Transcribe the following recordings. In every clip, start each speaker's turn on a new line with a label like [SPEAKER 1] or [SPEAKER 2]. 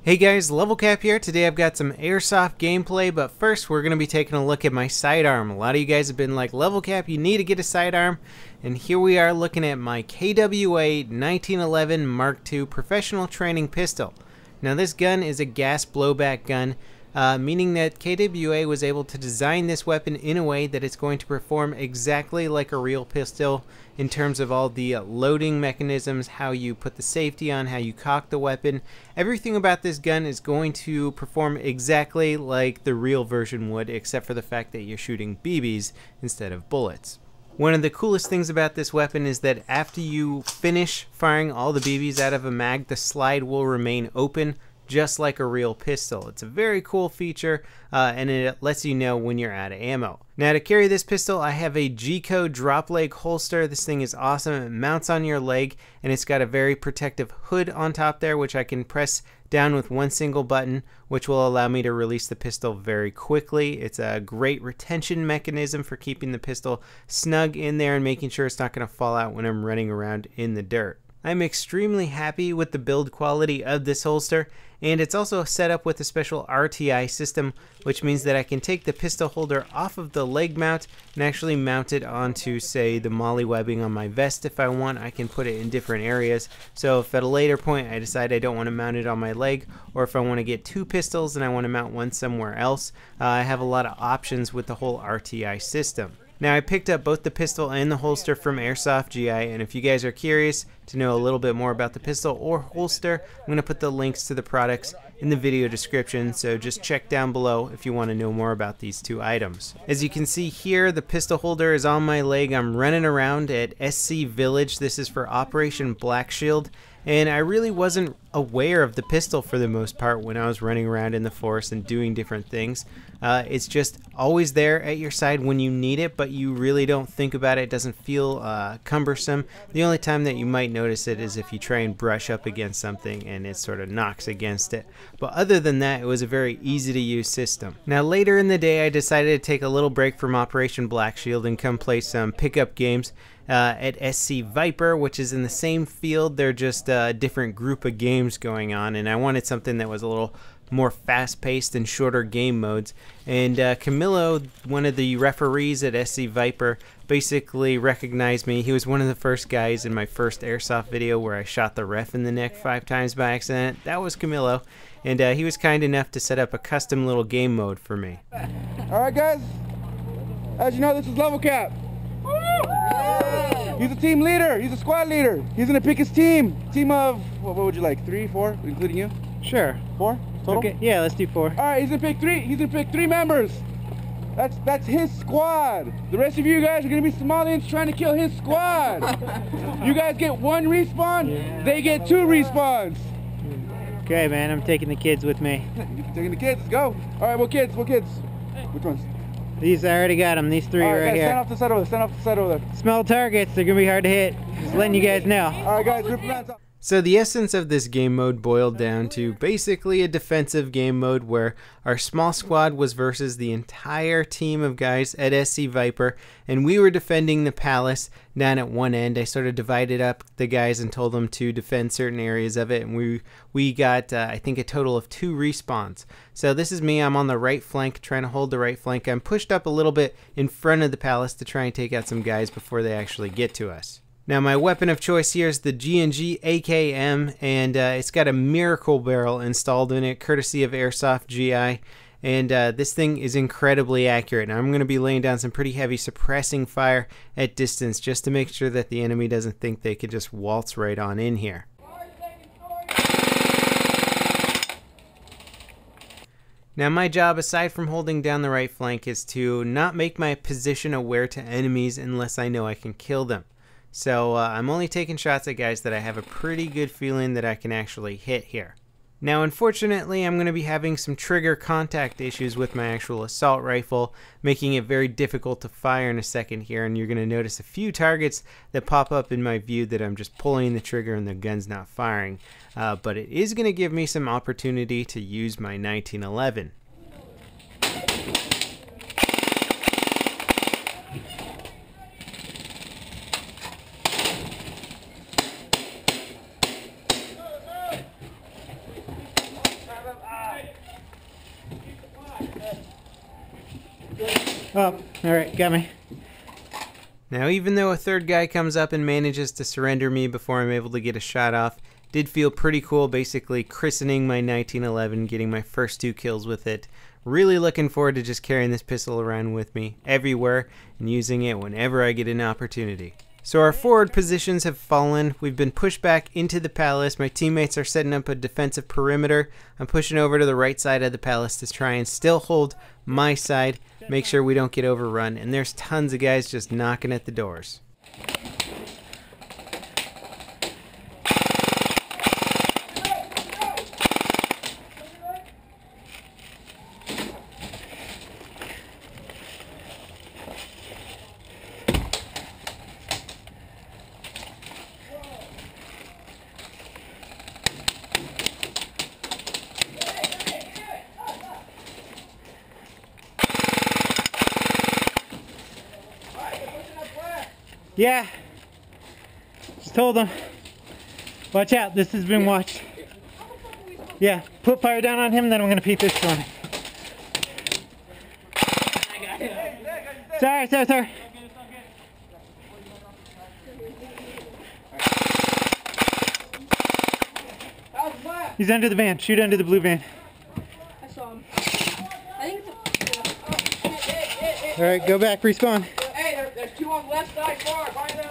[SPEAKER 1] Hey guys, LevelCap here. Today I've got some Airsoft gameplay, but first we're going to be taking a look at my sidearm. A lot of you guys have been like, LevelCap, you need to get a sidearm. And here we are looking at my KWA 1911 Mark II Professional Training Pistol. Now this gun is a gas blowback gun, meaning that KWA was able to design this weapon in a way that it's going to perform exactly like a real pistol in terms of all the loading mechanisms, how you put the safety on, how you cock the weapon. Everything about this gun is going to perform exactly like the real version would, except for the fact that you're shooting BBs instead of bullets. One of the coolest things about this weapon is that after you finish firing all the BBs out of a mag, the slide will remain open, just like a real pistol. It's a very cool feature, and it lets you know when you're out of ammo. Now to carry this pistol, I have a G-code drop leg holster. This thing is awesome. It mounts on your leg, and it's got a very protective hood on top there, which I can press down with one single button, which will allow me to release the pistol very quickly. It's a great retention mechanism for keeping the pistol snug in there and making sure it's not going to fall out when I'm running around in the dirt. I'm extremely happy with the build quality of this holster, and it's also set up with a special RTI system, which means that I can take the pistol holder off of the leg mount and actually mount it onto, say, the MOLLE webbing on my vest if I want. I can put it in different areas, so if at a later point I decide I don't want to mount it on my leg, or if I want to get two pistols and I want to mount one somewhere else, I have a lot of options with the whole RTI system. Now I picked up both the pistol and the holster from Airsoft GI, and if you guys are curious to know a little bit more about the pistol or holster, I'm going to put the links to the products in the video description, so just check down below if you want to know more about these two items. As you can see here, the pistol holder is on my leg. I'm running around at SC Village. This is for Operation Black Shield, and I really wasn't aware of the pistol for the most part when I was running around in the forest and doing different things. It's just always there at your side when you need it, but you really don't think about it. It doesn't feel cumbersome. The only time that you might notice it is if you try and brush up against something and it sort of knocks against it. But other than that, it was a very easy to use system. Now later in the day, I decided to take a little break from Operation Black Shield and come play some pickup games at SC Viper, which is in the same field. They're just a different group of games going on, and I wanted something that was a little more fast-paced and shorter game modes. And Camilo, one of the referees at SC Viper, basically recognized me. He was one of the first guys in my first Airsoft video where I shot the ref in the neck 5 times by accident. That was Camilo, and he was kind enough to set up a custom little game mode for me.
[SPEAKER 2] Alright guys, as you know, this is LevelCap. He's a team leader, he's a squad leader. He's gonna pick his team. Team of, what would you like, 3, 4, including you?
[SPEAKER 3] Sure.
[SPEAKER 2] 4 total?
[SPEAKER 3] Okay, yeah, let's do 4.
[SPEAKER 2] Alright, he's gonna pick 3 members. That's his squad. The rest of you guys are gonna be Somalians trying to kill his squad. You guys get 1 respawn, they get 2 respawns.
[SPEAKER 3] Okay, man, I'm taking the kids with me.
[SPEAKER 2] Taking the kids, let's go. Alright, what kids? Which ones?
[SPEAKER 3] These, I already got them, these 3
[SPEAKER 2] right
[SPEAKER 3] right
[SPEAKER 2] guys,
[SPEAKER 3] here.
[SPEAKER 2] stand off the side over there, stand off the side over there.
[SPEAKER 3] Small targets, they're gonna be hard to hit. Just letting you guys know.
[SPEAKER 2] Alright guys, group around top.
[SPEAKER 1] So the essence of this game mode boiled down to basically a defensive game mode where our small squad was versus the entire team of guys at SC Viper, and we were defending the palace down at one end. I sort of divided up the guys and told them to defend certain areas of it, and we got I think a total of 2 respawns. So this is me. I'm on the right flank, trying to hold the right flank. I'm pushed up a little bit in front of the palace to try and take out some guys before they actually get to us. Now my weapon of choice here is the G&G AKM, and it's got a miracle barrel installed in it courtesy of Airsoft GI, and this thing is incredibly accurate. Now I'm going to be laying down some pretty heavy suppressing fire at distance just to make sure that the enemy doesn't think they could just waltz right on in here. Now my job, aside from holding down the right flank, is to not make my position aware to enemies unless I know I can kill them. So I'm only taking shots at guys that I have a pretty good feeling that I can actually hit here. Now unfortunately, I'm going to be having some trigger contact issues with my actual assault rifle, making it very difficult to fire in a second here, and you're going to notice a few targets that pop up in my view that I'm just pulling the trigger and the gun's not firing. But it is going to give me some opportunity to use my 1911.
[SPEAKER 3] Oh, alright, got me.
[SPEAKER 1] Now, even though a third guy comes up and manages to surrender me before I'm able to get a shot off, did feel pretty cool basically christening my 1911, getting my first 2 kills with it. Really looking forward to just carrying this pistol around with me everywhere and using it whenever I get an opportunity. So our forward positions have fallen. We've been pushed back into the palace. My teammates are setting up a defensive perimeter. I'm pushing over to the right side of the palace to try and still hold my side, make sure we don't get overrun. And there's tons of guys just knocking at the doors.
[SPEAKER 3] Yeah. Just told them. Watch out, this has been watched. Yeah, put fire down on him, then I'm gonna peep this on him. Sorry. He's under the van. Shoot under the blue van.
[SPEAKER 4] I saw him. I think
[SPEAKER 3] Alright, go back, respawn.
[SPEAKER 4] Hey, there's 2 on the left side far by the...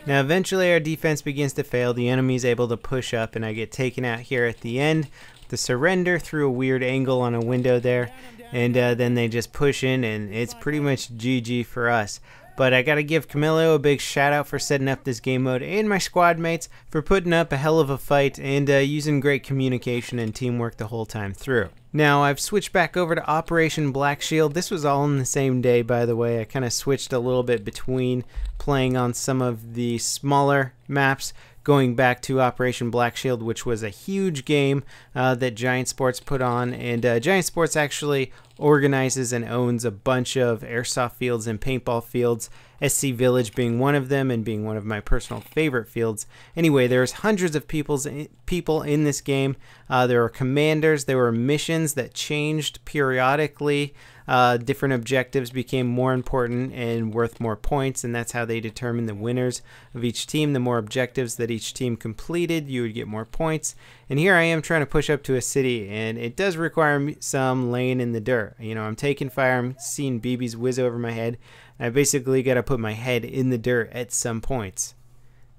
[SPEAKER 1] Now eventually our defense begins to fail. The enemy's able to push up and I get taken out here at the end. The surrender through a weird angle on a window there. And then they just push in and it's pretty much GG for us. But I gotta give Camilo a big shout out for setting up this game mode and my squad mates for putting up a hell of a fight and using great communication and teamwork the whole time through. Now I've switched back over to Operation Black Shield. This was all in the same day, by the way. I kind of switched a little bit between playing on some of the smaller maps, going back to Operation Black Shield, which was a huge game that Giant Sports put on. And Giant Sports actually organizes and owns a bunch of airsoft fields and paintball fields, SC Village being one of them and being one of my personal favorite fields. Anyway, there's hundreds of people in this game. There were commanders, there were missions that changed periodically. Different objectives became more important and worth more points, and that's how they determined the winners of each team. The more objectives that each team completed, you would get more points. And here I am trying to push up to a city, and it does require some laying in the dirt. You know, I'm taking fire, I'm seeing BBs whiz over my head, and I basically got to put my head in the dirt at some points.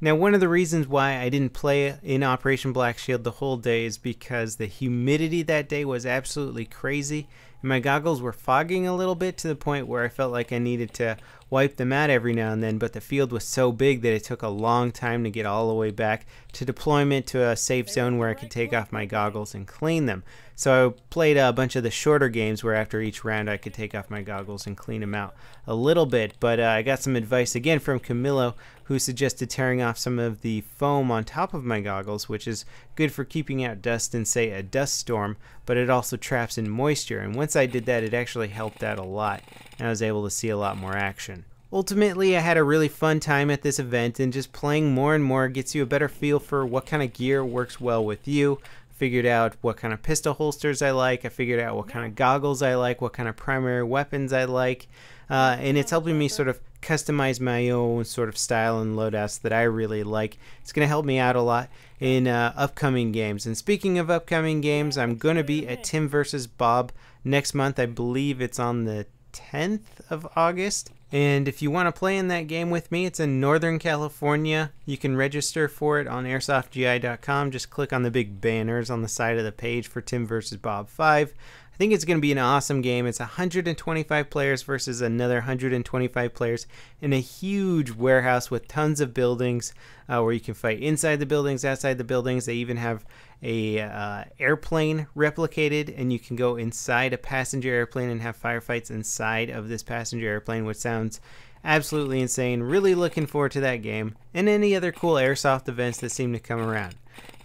[SPEAKER 1] Now, one of the reasons why I didn't play in Operation Black Shield the whole day is because the humidity that day was absolutely crazy. And my goggles were fogging a little bit to the point where I felt like I needed to wipe them out every now and then, but the field was so big that it took a long time to get all the way back to deployment to a safe zone where I could take off my goggles and clean them. So I played a bunch of the shorter games where after each round I could take off my goggles and clean them out a little bit, but I got some advice again from Camilo, who suggested tearing off some of the foam on top of my goggles, which is good for keeping out dust in, say, a dust storm, but it also traps in moisture, and once I did that it actually helped out a lot, and I was able to see a lot more action. Ultimately, I had a really fun time at this event, and just playing more and more gets you a better feel for what kind of gear works well with you. Figured out what kind of pistol holsters I like, I figured out what kind of goggles I like, what kind of primary weapons I like, and it's helping me sort of customize my own sort of style and loadouts that I really like. It's going to help me out a lot in upcoming games. And speaking of upcoming games, I'm going to be at Tim vs. Bob next month. I believe it's on the 10th of August. And if you want to play in that game with me, it's in Northern California. You can register for it on airsoftgi.com. Just click on the big banners on the side of the page for Tim vs. Bob 5. I think it's going to be an awesome game. It's 125 players versus another 125 players in a huge warehouse with tons of buildings where you can fight inside the buildings, outside the buildings. They even have a airplane replicated, and you can go inside a passenger airplane and have firefights inside of this passenger airplane, which sounds absolutely insane. Really looking forward to that game and any other cool airsoft events that seem to come around.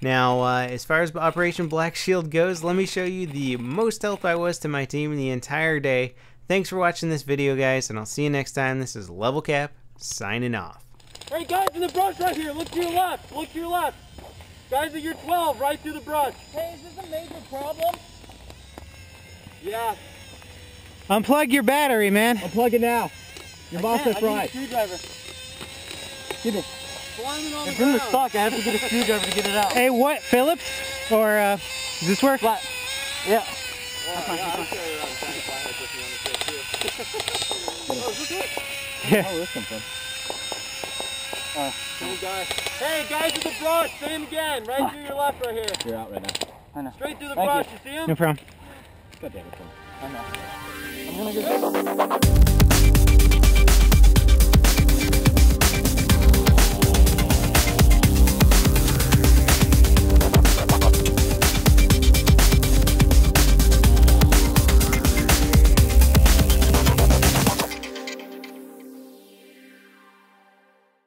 [SPEAKER 1] Now, as far as Operation Black Shield goes, let me show you the most help I was to my team in the entire day. Thanks for watching this video, guys, and I'll see you next time. This is LevelCap, signing off.
[SPEAKER 5] Hey, guys in the brush right here. Look to your left. Look to your left. Guys at your 12, right through the brush.
[SPEAKER 4] Hey, is this a major problem?
[SPEAKER 5] Yeah.
[SPEAKER 3] Unplug your battery, man.
[SPEAKER 5] Unplug it now. Your boss is right.
[SPEAKER 2] Screwdriver.
[SPEAKER 5] Give it.
[SPEAKER 2] Climbing on
[SPEAKER 5] It's in the stock. I have to get a screwdriver to get it out.
[SPEAKER 3] Hey, what, Phillips? Or, does this work?
[SPEAKER 5] Flat. Yeah.
[SPEAKER 3] Yeah.
[SPEAKER 5] Oh, this comes from.
[SPEAKER 2] Hey, guys at the brush, same again. Right through your left right here.
[SPEAKER 5] You're out right now. I know.
[SPEAKER 2] Straight through the
[SPEAKER 5] Thank
[SPEAKER 2] brush,
[SPEAKER 5] you.
[SPEAKER 2] you see him?
[SPEAKER 3] No problem.
[SPEAKER 5] God damn it, Tom. I know. I'm gonna go.